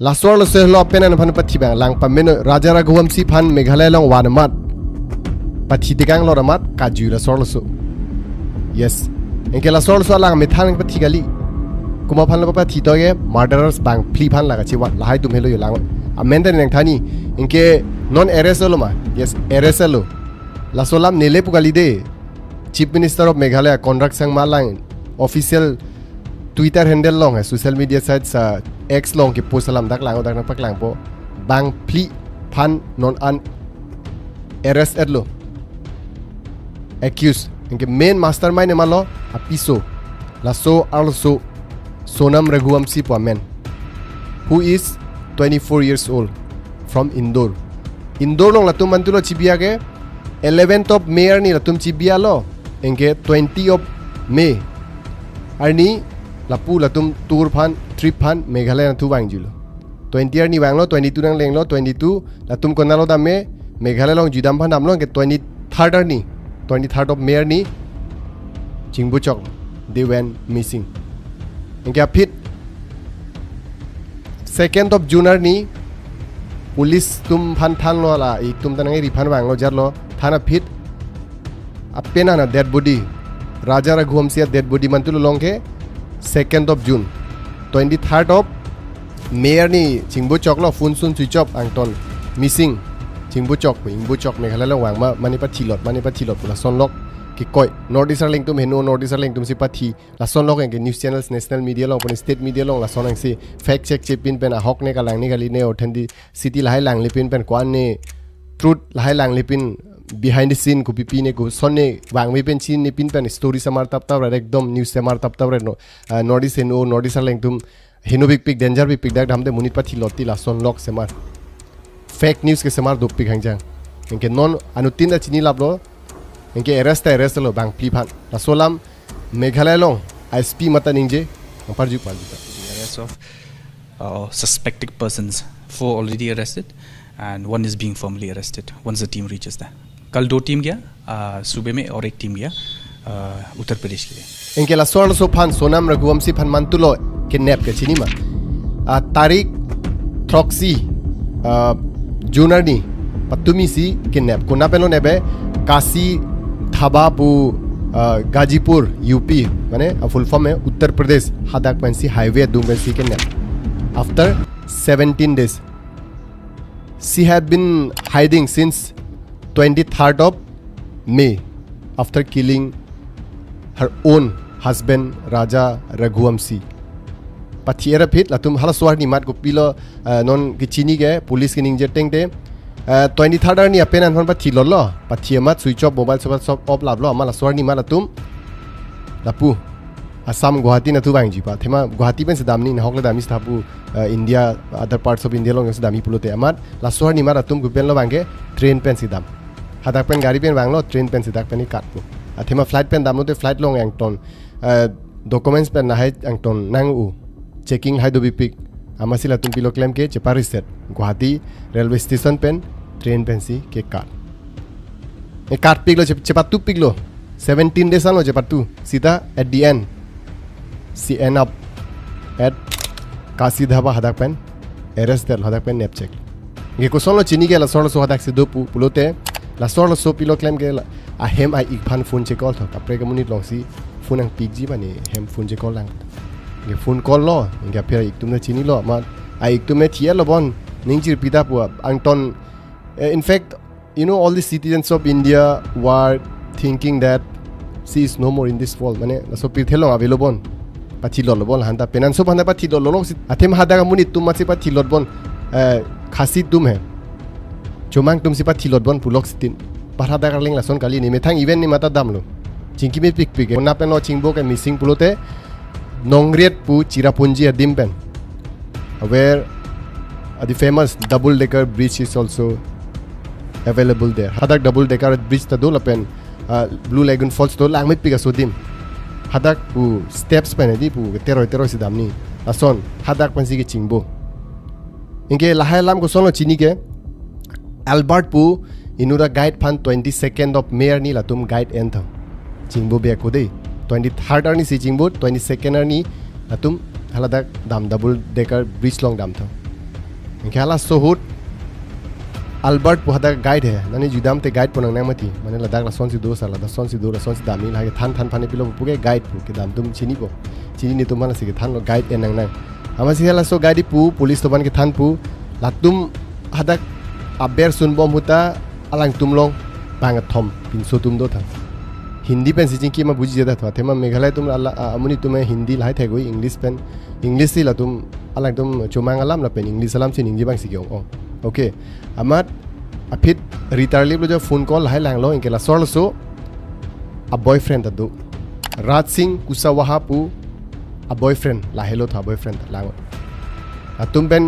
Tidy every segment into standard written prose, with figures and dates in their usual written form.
Lasor lo sehlo Apenan Aphan Pathi bang lang pameno Raja Raghuwanshi phan Meghalaya long wanamat Pathi tegang lo ramat kaju lasor lo so. Yes. Engke lasor lo so lang methan Pathi gali. Kuma phan lo Pathi to ye murderers bang plea phan laga chiwa lahai tum helo yo lang. Amenda nang thani engke non arrest lo ma. Yes, arrest lo. Lasolam nele pugali de. Chief Minister of Meghalaya Konrak Sang Malang official Twitter handle long hai social media sites X long ke post salam dak lang dak nak pak lang po bang pli phan non an arrest etlo accused inke main mastermind emalo apiso laso also Sonam Raghuwanshi po men who is 24 years old from Indore long latum mantulo chibia ke 11th of May ni latum chibia lo inke 20 of May arni lapu latum tour phan trip phan Meghalaya thu wang julo 20 year ni wang lo 22 nang leng lo 22 latum konalo dame Meghalaya long judam phan nam lo ke 23rd ni 23rd of May ni Chingbuchok they went missing engke apit 2nd of June ni police tum phan than lo la ik tum tanang ri phan wang lo jar lo thana pit Apenan dead body Raja Raghuwanshi dead body mantulo long ke 2nd of June 23rd of May ni Chingbuchok lo phone sun switch off angton missing Chingbuchok Meghalaya wang ma mani pathi lot la son lok ki koi northeastern link tum henu northeastern link tum si pathi la son lok engke news channels national media lo pon state media lo la son ang si fact check chepin pen ahok ne kalang ni gali ne othendi city lahai lang lipin pen kwan ne truth lahai lang lipin behind the scene ko pipi ne ko sonne wang mi pen chin ni pin pen story samar tap tap ekdom news samar tap tap no northeast henu northeastern link tum henu big danger big dak damde munit pathi loti la son lok samar fake news ke samar dopik hangjang engke non anutin da chini lablo engke arrest lo bang pli phan la solam Meghalaya long ISP mata ningje parju arrest of suspected persons 4 already arrested and one is being formally arrested once the team reaches there कल 2 team गया सूबे में और 1 team गया उत्तर प्रदेश के लिए इनके ला स्वर्ण सोफान सोनम रघुवंशी फन मंतुलो किडनैप के चिनी मा तारीख थ्रॉक्सी जूनरनी पत्तुमी सी किडनैप कोना पेलो नेबे काशी थाबापु गाजीपुर यूपी माने फुल फॉर्म है उत्तर प्रदेश हादाक पेंसी हाईवे दुंगसी kidnap after 17 days she had been hiding since 23rd of May after killing her own husband Raja Raghuwanshi. Pathiera pit latum hala swar ni mat ko pilo non kichini ge police ki ningje tengte 23rd ni Apenan Aphan Pathi lollo pathia mat switch off mobile shop off lablo amala swar ni mat latum lapu Assam Guwahati na tu bang jipa thema Guwahati pen sedam ni hokle dami thapu India other parts of India long sedami pulote amat la swar ni mat latum gupen lo bangke train pen sidam hadak pen gari pen banglo train pen sidak pen kat po athema flight pen damlo te flight long angton documents pen na hai angton nang u checking hai do bipik amasila tum pilo claim ke chepari set Guwahati railway station pen train pen si ke kat e kat piglo chepatu piglo 17 days ano chepatu sida at the end she end up at Kasi dhaba hadak pen arrest del hadak pen nap check ge ko solo chini ge la solo so hadak se do pulote la solo so pilo claim ge a hem I ikphan phone check call tho kapre ge munit long si phone ang pig ji bani hem phone check call lang ge phone call lo ge apya ik tum na chini lo ma I ik tum me thia lo bon ningji pida pu angton in fact you know all the citizens of India were thinking that she is no more in this world mane so pithelo available pathi lol bol handa penan so handa pathi lol lok athem hada ga munit tum masi pathi lol bon khasi tum hai chomang tum si pathi lol bon pulok sitin parada ga ling la son kali ni methang event ni mata dam lo chingki me pik pik na pen lo chingbo ke missing pulote nongriet pu chirapunji adim pen where the famous double decker bridge is also available there hadak double decker bridge ta do la pen Blue Lagoon Falls to lang mit piga sodim hadak pu steps pen di pu teroi sidam ni ason hadak pan sige chingbo inge lahai lam ko sono chini ke Albert pu inura guide pan 22nd of May ni latum guide end tho chingbo be ko dei 23rd ni si chingbo 22nd ni latum haladak dam double decker bridge long dam tho engke hala sohut Albert pu hada guide hai nani judam te guide ponang nang mati mane ladak la son si do sala da son si dami la than phane pilo pu ke guide pu ke dam tum chini po chini ni tumana si ke than lo guide enang nang ama si hala so guide pu police toban ke than pu latum hada aber sun bom huta alang tumlong bang thom pin so tum do tha Hindi pen si ki ma buji jeda tha thema meghalaya tum amuni tume Hindi lai thai goi English si la tum alang tum chumang alam la pen English alam sin Hindi bang si kyong okay amat apit retarli lo jo phone call hai lang lo inkela sorlo so a boyfriend adu Raj Singh Kusawaha pu a boyfriend la hello tha boyfriend lang atum pen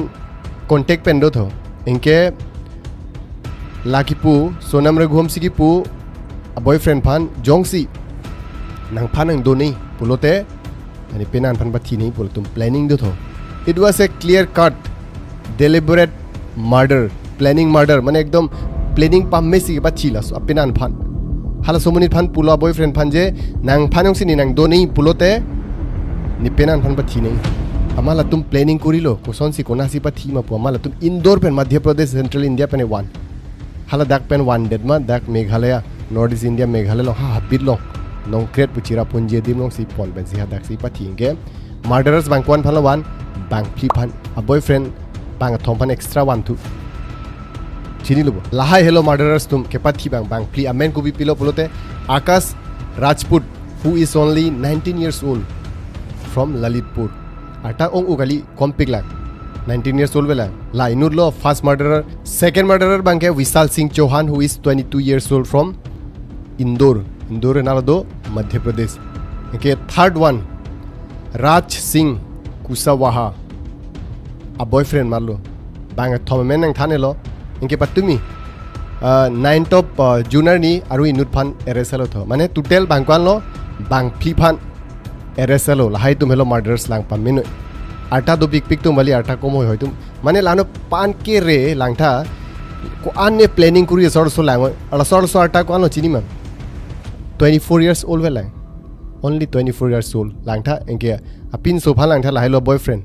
contact pen do tho inke laki pu Sonam Raghuwanshi ki pu a boyfriend phan jongsi nang phanang do nei pulote ani Apenan Aphan Pathi nei pul tum planning do tho it was a clear cut deliberate murder planning murder mane ekdom planning pam mesi ba chila so Apenan Aphan hala somoni phan pulo boyfriend phan je nang phanong sini nang do nei pulote ni Apenan Aphan Pathi nei amala tum planning kurilo koson si kona si pathi ma pu amala tum Indore pen Madhya Pradesh Central India pen one hala dak pen one dead ma dak Meghalaya North East India Meghalaya lo ha habit lo nong kret puchira punje dim long si pon ben si hadak si pathi inge murderers bang kon phan one bang pli phan a boyfriend bang thom phan extra one tu chini lubo lahai hello murderers tum ke pathi bang pli amen ko bi pilo polote Akash Rajput who is only 19 years old from Lalitpur ata ong ugali kompik lak 19 years old vela la inur lo first murderer second murderer bang ke Vishal Singh Chauhan who is 22 years old from Indore nalado Madhya Pradesh okay third one Raj Singh Kusawaha a boyfriend marlo bang thom men nang thane lo inke patumi 9th of June ni aru inut phan eresalo tho mane total bangkwan lo bang phi phan eresalo lahai tum hello murderers lang pamin arta do big tum bali arta kom hoy tum mane lano pan ke re langtha ko anne planning kuri sor so lang ala sor so arta ko ano chini man 24 years old vela only 24 years old langtha inke apin so phan langtha lahai lo boyfriend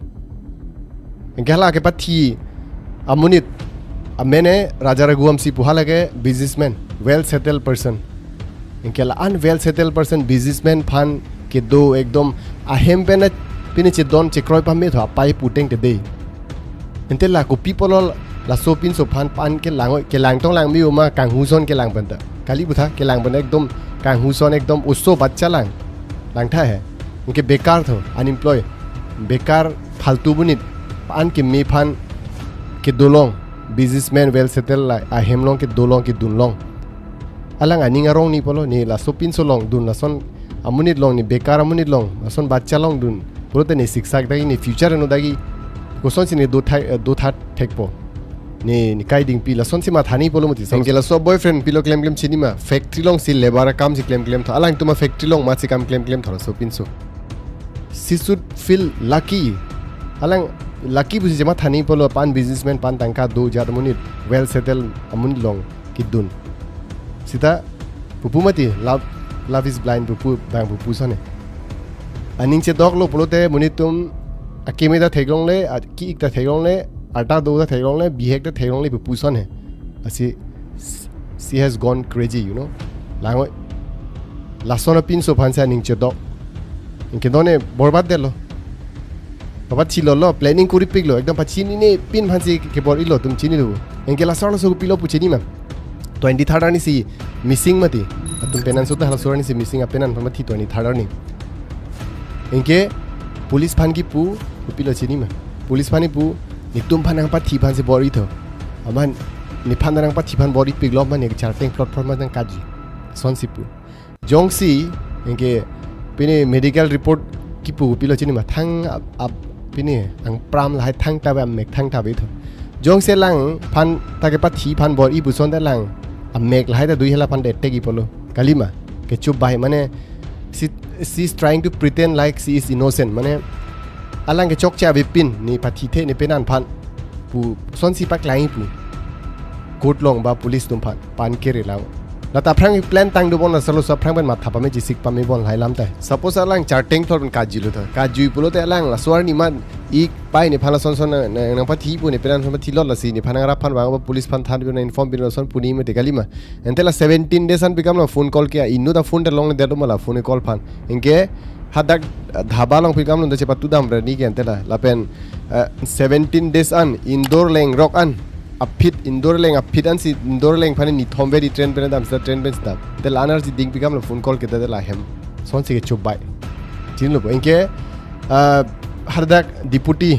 inke hala ke pathi amunit amene Raja Raghuwanshi puhalage businessman well settled person inkela unwell settled person businessman phan ke do ekdom ahem pena pini che don che kroi pam me tho pai puteng te de entela ko people la so pin so phan pan ke lang tong lang mi ma kang hu son ke lang ban ta kali butha ke lang ban ekdom kang hu son ekdom usso bachcha lang tha hai inke bekar tho unemployed bekar faltu bunit pan ke me phan ke dolong businessman well settled la ahem long ke dolong ke dun long alang aning arong ni polo ni la so pin so long dun la son amunit long ni bekar amunit long son bachcha long dun purote ni siksak dagi ni future no dagi ko son sini do tha thekpo ni kai ding pi la son sima thani polo muti song la so boyfriend pilo claim chini ma factory long si labor kam si claim tho alang tuma factory long ma si kam claim thora so pin so she should feel lucky alang lucky busi jama thani polo pan businessman pan tangka do jad munit well settled amun long kidun sita pupu mati love is blind pupu bang pupu sone aning che dog lo polote munitum akimi da theglong le ki ikta theglong le ata do da theglong le bihek da theglong le pupu sone asi she has gone crazy you know lango la sona pin so phansa aning che dog inke done borbad delo baba chilo lo planning kuri piglo ekdam pachini ne pin phansi ke bor ilo tum chini lu inke la sona so pilo puchini ma 23rd ani si missing mati atum penan so ta hala sorani si missing Apenan Aphan Pathi 23rd ani inke police phan ki pu pilo chini ma police phani pu nitum phanang pathi phan se bori tho aman ni phanang pathi phan bori piglo man ek charting platform ma kaji son si pu jongsi inke pini medical report ki pu pilo chini ma thang ab pini ang pram lai thang ta ba mek thang ta bi tho jong se lang phan ta ke pathi phan bori bu son da lang amek lai da dui hela phan de tegi polo kalima ke chup bai mane she is trying to pretend like she is innocent mane alang ke chok cha bipin ni pathi the ni Apenan phan pu son si pak lai pu court long ba police tum phan pan ke re law la ta phrang plan tang do bon la salo sa phrang ben ma thapa me jisik pa me bon lai lam tai suppose alang charting thor ben kaji lu tha kaji pulo te alang la swar ni man ik pai ni phala son son nang pathi pu ni penan pathi lot la si ni phana ra phan ba police phan than bin inform bin son puni me te kalima entela 17 days an become la phone call ke innu da phone te long de do mala phone call phan inke hadak dhaba long pikam lu de chepa tu dam ra ni ke entela la pen 17 days an indoor leng rock an apit indoor leng apit an si indoor leng phane ni thombe di train pen dam sa train ben sta te lanar si ding pikam la phone call ke de la hem son si ke chubai chin lo inke hardak deputy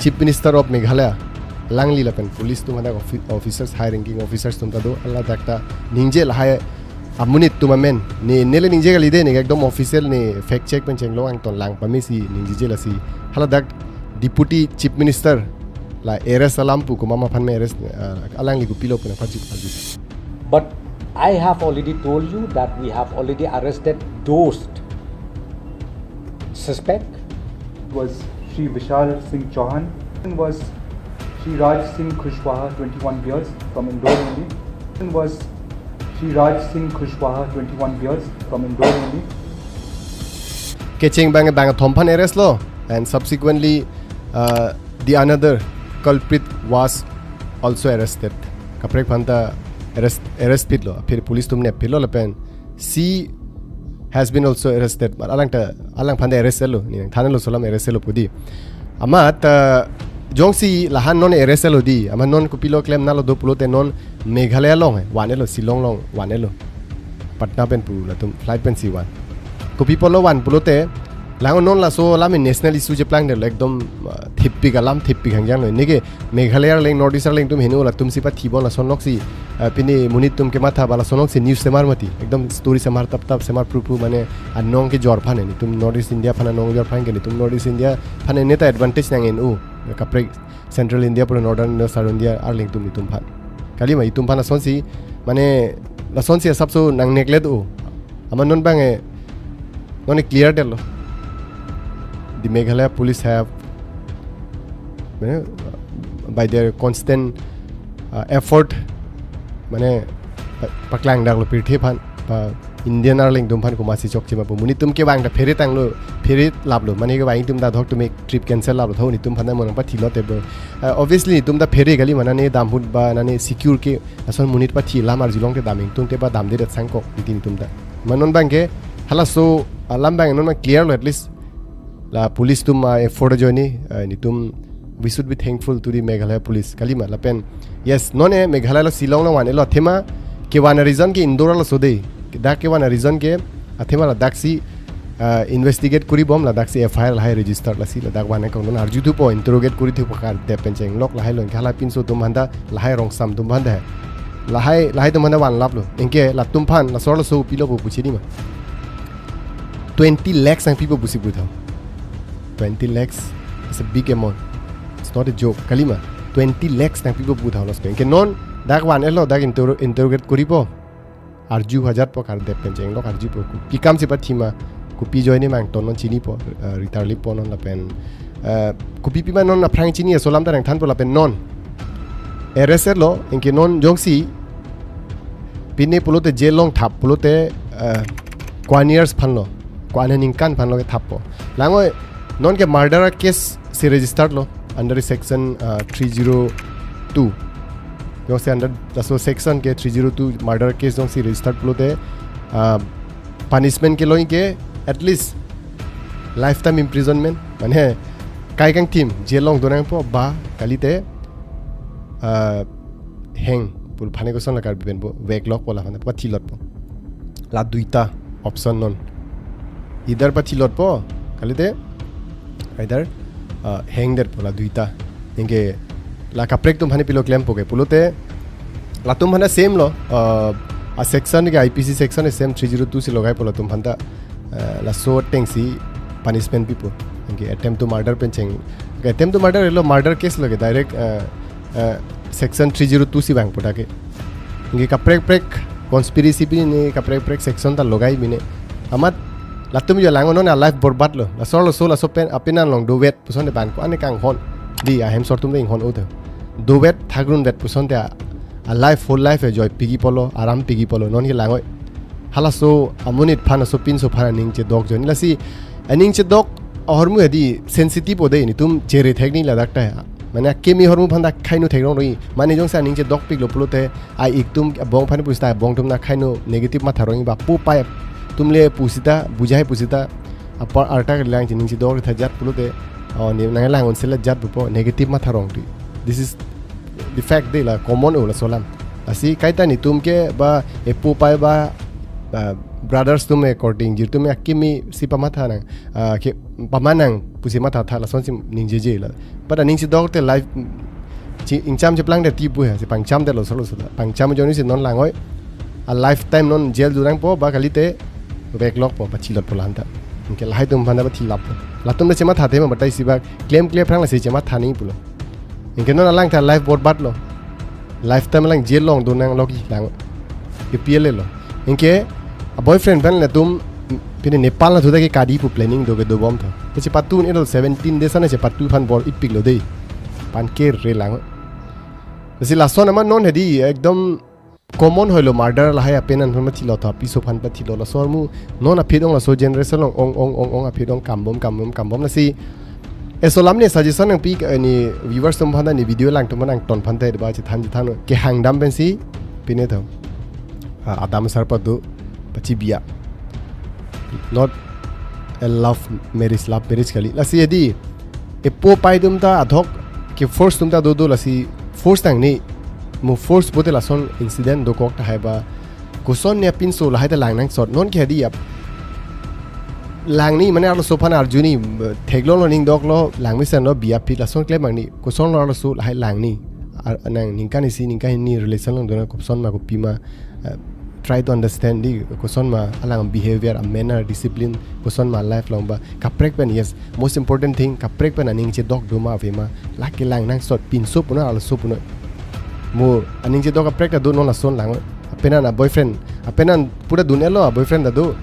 chief minister of Meghalaya langli la pen police tum hadak officers high ranking officers tum ta do alla dakta ningje la hai amunit tum men ni nele ningje ga lide ni ekdom official ni fact check pen cheng lo ang ton lang pami si ningje la si hala dak deputy chief minister la arrest alampu ko mama phan me arrest alang li ko pilo pen phaji but I have already told you that we have already arrested those suspect was Shri Vishal Singh Chauhan, was Shri Raj Singh Kushwaha 21 years from Indore only, was Shri Raj Singh Kushwaha 21 years from Indore only. Catching bang thompan arrest lo and subsequently the another culprit was also arrested kaprek phanta arrest pit lo phir police tumne pilo la pen C has been also arrested but alang phanda arrest lo ni thana lo solam arrest lo pudi amat jongsi lahan non arrest lo di ama non ko pilo claim na lo do pulo te non Meghalaya long wane lo Silong long wane lo Patna pen pu la tum flight pen si wan ko people lo wan pulo te lang non la so lam national issue je plan de ekdom thippi galam thippi hangjang lo nege Meghalaya leng north east leng tum henu la tum si pa thibon la sonok si pini munit tum ke matha bala sonok si news semar mati ekdom story semar tap semar pru mane anong ke jor phane ni tum north east india phana nong jor phane ni tum north east india phane neta advantage nang en u kapre central india pura northern south india arling tum ni tum phan kali mai tum phana sonsi mane la sonsi sab so nang neglect u ama non bang e non clear del the Meghalaya police have by their constant effort mane paklang dak lo pirthi phan pa Indian arling dum phan ko masi chok chima pu muni tum ke bang da feri tang lo feri lab lo mane ke bang tum da dhok to make trip cancel lab lo thoni tum phan mon pa thilo te obviously tum da feri gali mana ne dam hut ba nane secure ke ason munit pa thi lamar jilong te daming tum te ba dam de sang ko tin tum da manon bang ke hala so lam bang non ma clear lo at least la police tum effort joini ni tum we should be thankful to the Meghalaya police kalima la pen yes none Meghalaya lo Silong lo wane lo thema ke wana reason ke Indore lo sode da ke wana reason ke athema la daksi investigate kuri bom la daksi FIR la hai register la si la dak wane ko non arju tu po interrogate kuri thu pakar de pen cheng lok la hai lon khala pin so tum handa la hai rong sam tum handa la hai tum handa wan lap lo enke la tum phan la sor lo so pilo bu puchini ma 20 lakhs and people busi bu thau 20 lakhs is a big amount. It's not a joke. Kalima 20 lakhs na people put house pen. Ke non dak wan elo dak interrogate kuri po. Arju hajar po kar de pen jeng lok arju po. Pikam si pathima ku pi join ni mang ton non chini po retarli po non la pen. Ku pi ma non na prang chini solam ta nang than po la pen non. Arrest lo enke non jongsi pinne pulote jail long thap pulote Koan years phan lo. Koan Aningkan phan lo ke thap po. Langoi non ke murder case se registered lo under section 302 jo se under the section ke 302 murder case jong se registered pulote punishment ke loi ke at least lifetime imprisonment mane kai kang team jelong donang po ba kalite hang pul phane ko son la kar ben bo wake lock pola phane pathi lot po la duita option non either pathi lot po kalite either hang der pola duita inge la kaprek tum phane pilo claim poke pulote la tum phane same lo a section ke IPC section same 302 se logai pola tum phanta la so tengsi punishment people inge attempt to murder pen cheng attempt to murder lo murder case loge direct section 302 si bang pota ke inge kaprek conspiracy bi ni kaprek section ta logai bine amat latum yo lang non life borbat lo la solo so la so pen apenan long do wet puson de ban ko ane kang hon di a hem sortum de hon other do wet thagrun det puson te life whole life enjoy pigi polo aram pigi polo non hi langoi hala so amunit phana so pin so phana ning che dog joni la si aning che dog hormu edi sensitive ode ni tum chere thekni la dakta mane kemi hormu phanda khainu thekrong roi mane jong sa ning che dog pik lo pulote ai ik tum bong phani pusta bong tum na khainu negative ma tharong ba pu pai tumle pusita bujai pusita apar arta lang ning che dog thajat pulote ni nang lang on sela jat bu negative ma tharong ti this is the fact de la common ola solam asi kaita ni tum ke ba epu pai ba brothers tume according jir tume akimi si pamatha nang ke pamanang pusi matha tha la son sim ning je la pada ning si dog te life chi ingcham je plang de ti pu ha si pangcham de lo so pangcham joni si non langoi a lifetime non jail durang po ba kalite backlog po pa chilot polanta ke lai tum phanda ba thi lap la tum de chema tha the ma batai si ba claim phrang la si chema tha ni pulo ingke non alang tha life board bat lo lifetime lang jail long dunang loki lang ke piele lo ingke a boyfriend ban la tum pine Nepal na thuda ke kadi pu planning doge do bom tha che patun edol 17 days na che patu phan bor ipik lo dei pan ke re lang si la son ama non hedi ekdom common hoilo murder la hai Apenan Aphan Pathi lo tha piso phan pathi lo la sormu non a phidong la so generation long ong a phidong kambom la si esolam ne suggestion ang pik ani viewers tum phanda ni video lang tum nang ton phan te ba che than ke hangdam ben si pine tho adam sarpadu pachi biya not a love marriage kali la si edi epo pai dum ta adhok ke force tum ta do la si force tang ni mo force bote la son incident do kok ta hai ba kuson ne pin so la hai ta lang nang sot non ke di ap lang ni mane ar so phan arjuni theglo lo ning dok lo lang mi san no biya phi la son klem mang ni kuson lo so la hai lang ni nang ningkan ni relation long do na kuson ma ko pima try to understand di kuson ma alang behavior a manner discipline kuson ma life long ba kaprek pen yes most important thing kaprek pen aning che dog do ma ve ma la ke lang nang sot pin so puna al so puna mo aning che dog kaprek da do no la son lang Apenan na boyfriend Apenan pura dunelo boyfriend da do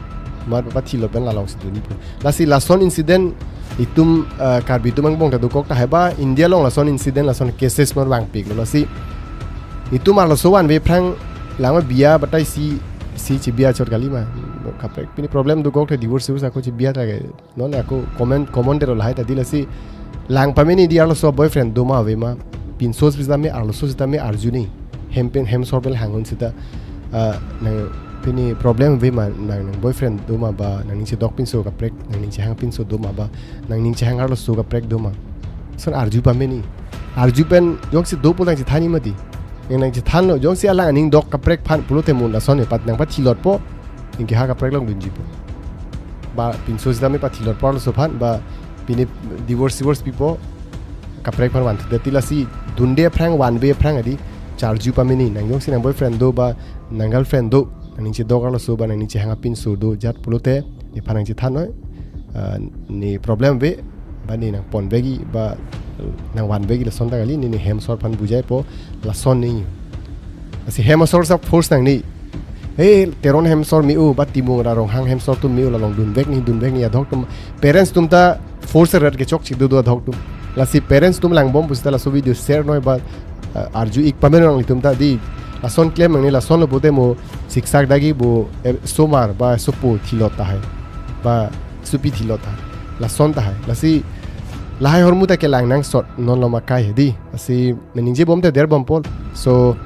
ma pa thi lo pen la long si duni pu la si la son incident itum karbi tumang bong da do kok ta heba India long la son incident la son cases mar wang pik lo si itum ar la so wan ve phrang lama biya batai si ci biya chot kali ma kaprek pini problem du gok the divorce us ako ci biya ta ge non ako comment de lai ta dilasi lang pameni di arlo so boyfriend do ma ve ma pin sos bis me arlo sos ta me arjuni hem sorbel hangon sita na pini problem ve ma nang boyfriend do ma ba nang ci dok pin so kaprek nang ci hang pin so do ma ba nang ci hang arlo so kaprek do ma son arju pameni arju pen yok si do pulang ci thani mati nang ci than lo jong si alang aning dok kaprek phan pulote mun la son ne pat nang pat thilot po ingke ha kaprek long dunji po ba pin so zame pat thilot po so phan ba pini divorce pipo kaprek phan wan de tilasi dunde phrang wan be phrang adi charju pameni nang jong si nang boyfriend do ba nang girlfriend do nang ci dok lo so ba nang ci hanga pin so do jat pulote ni phanang ci than noi ni problem be ba ni nang pon begi ba nang wan begi la son ta gali ni hem sor phan bujai po la son ni asi hem sor sa force nang ni hey teron hem sor mi u ba timung ra rong hang hem sor tum mi u la long dun bek ni adhok tum parents tum ta force rat ke chok chik do adhok tum la si parents tum lang bom pusta la so video share noi ba arju ik pamen rong tum ta di la son claim ni la son lo bote mo siksak dagi bo somar ba sopo thilota hai ba supi thilota la son ta hai la si lahai hormu ta ke lang nang sot non lo makai hedi asi meninje bom te der bom pol so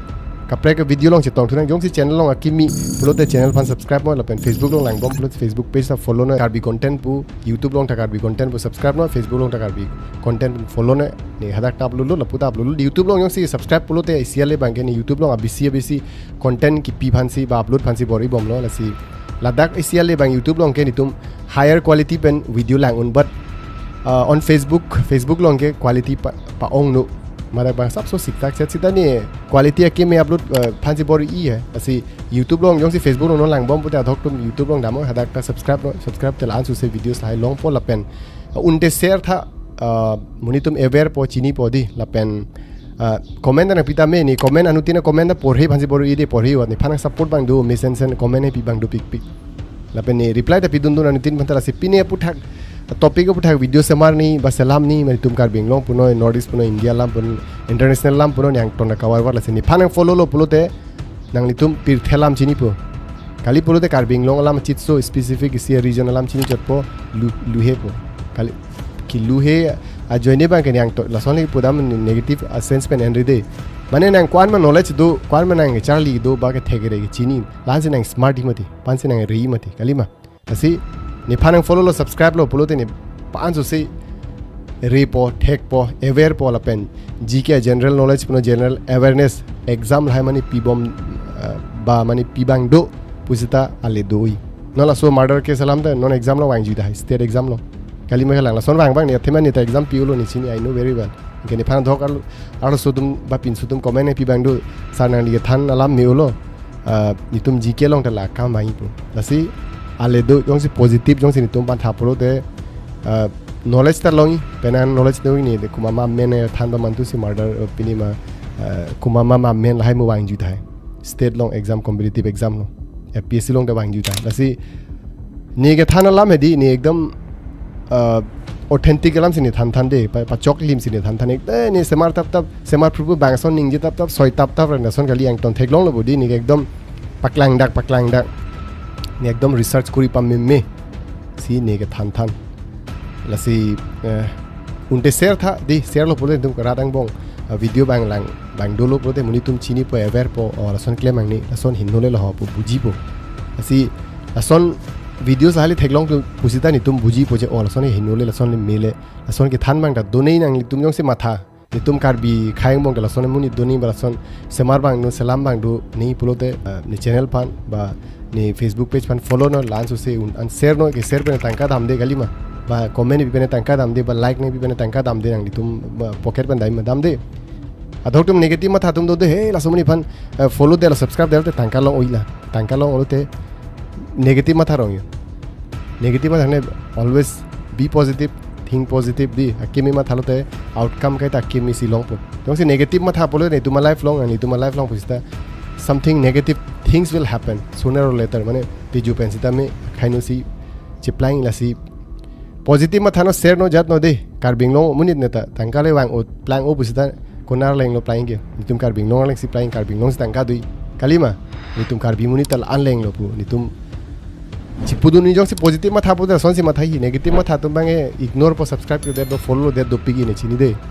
kaprek video long che tong thunang jong si channel long akimi pulote channel fan subscribe mo la pen Facebook long lang bom pulot Facebook page ta follow na Karbi Content pu YouTube long ta Karbi Content pu subscribe no Facebook long ta Karbi Content follow ne ni hadak ta upload lo la puta upload YouTube long jong si subscribe pulote isiale bangke ni YouTube long abc content ki pi phan si ba upload phan si bori bom lo la si ladak isiale bang YouTube long ke ni tum higher quality pen video lang un but on Facebook long ke quality pa ong no mara bang sab so siktak set sita ni quality ke me upload phansi bori I hai asi YouTube long jong si Facebook long lang bom puta thok tum YouTube long damo hadak ta subscribe tel ansu se videos lai long po la pen unte share tha munitum aware po chini po di la pen comment na pita me ni comment anutina comment na porhi phansi bori I de porhi wa ni phana support bang do message comment he pi bang do pik la pen ni reply ta pidun do anutin phantala se pine puthak topik ko puthak video semar ni ba selam ni mari tum Karbi long puno North East puno India lam pun international lam puno yang ton kawar war la sini phanang follow lo pulote nang litum pir thelam chini po kali pulote Karbi long lam chitso specific isi region lam chini chotpo luhe po kali ki luhe a joine ba kan yang to la soni pudam negative sense pen end de mane nang kwan ma knowledge do kwan ma nang charlie do ba ke thegere ki chini lan se nang smart mati pan se nang ri mati kalima asi ni phanang follow lo subscribe lo pulote ni pan so se ri po thek po aware po la pen gk general knowledge puno general awareness exam hai mani pibom ba mani pibang do pusita ale doi no la so murder ke salam da non exam lo wang ju da state exam lo kali me la son wang bang ni thema ni ta exam piulo ni chini I know very well ke ni phan dhok alo sudum ba pin sudum comment pi bang do sanang li than alam miulo ni tum gk long ta la ka mai pu lasi ale do yong si positive yong si ni tum pan tha pro de knowledge ta long penan knowledge do ni de kumama men than ba man tu si murder pinima kumama ma men lai mo wang ju thai state long exam competitive exam lo APSC long da wang ju thai lasi ni ke than alam he di ni ekdam authentic alam sini than de pa chok lim sini than ek ni semar tap semar pru bang son ning ji tap soi tap na son gali ang ton thek long lo bodi ni ekdom paklang dak ni ekdom research kuri pam me si ni ke than la si unte share tha di share lo pole tum karadang bong video bang dolo pole muni tum chini po aware po or son claim ang ni son hinole lo po buji po asi son video sahali theklong tu pusita ni tum buji poje or son hinole la son mele son ke than bang da donei nang tum jong se matha ni tum Karbi khaing bong la son muni doni ba son semar bang no salam bang do nei pulote ni channel pan ba ni Facebook page pan follow no lan so se un share no ke share pe tangka dam de galima ba comment bi pe tangka dam de ba like ne bi pe tangka dam de nang tum pocket pan dai ma dam de adhok tum negative ma tha tum do de he la somni pan follow de la subscribe de tangka long oila tangka long olote negative ma tha rong negative ma thane always be positive think positive di akimi ma thalote outcome kai ta akimi si long po tong si negative ma tha polo ne tuma life long ani tuma life long pusita something negative things will happen sooner or later mane piju pensita me khaino si chiplying la si positive ma thano share no jat no de Karbi long munit neta tangka le wang o plan o pusita konar leng lo playing ge nitum Karbi long leng si playing Karbi long tangka dui kalima nitum Karbi munit tal an leng lo pu nitum chipudu ni jong si positive ma tha pu da son si ma thai negative ma tha tum bang ignore po subscribe to that do follow that do pigi ne chini de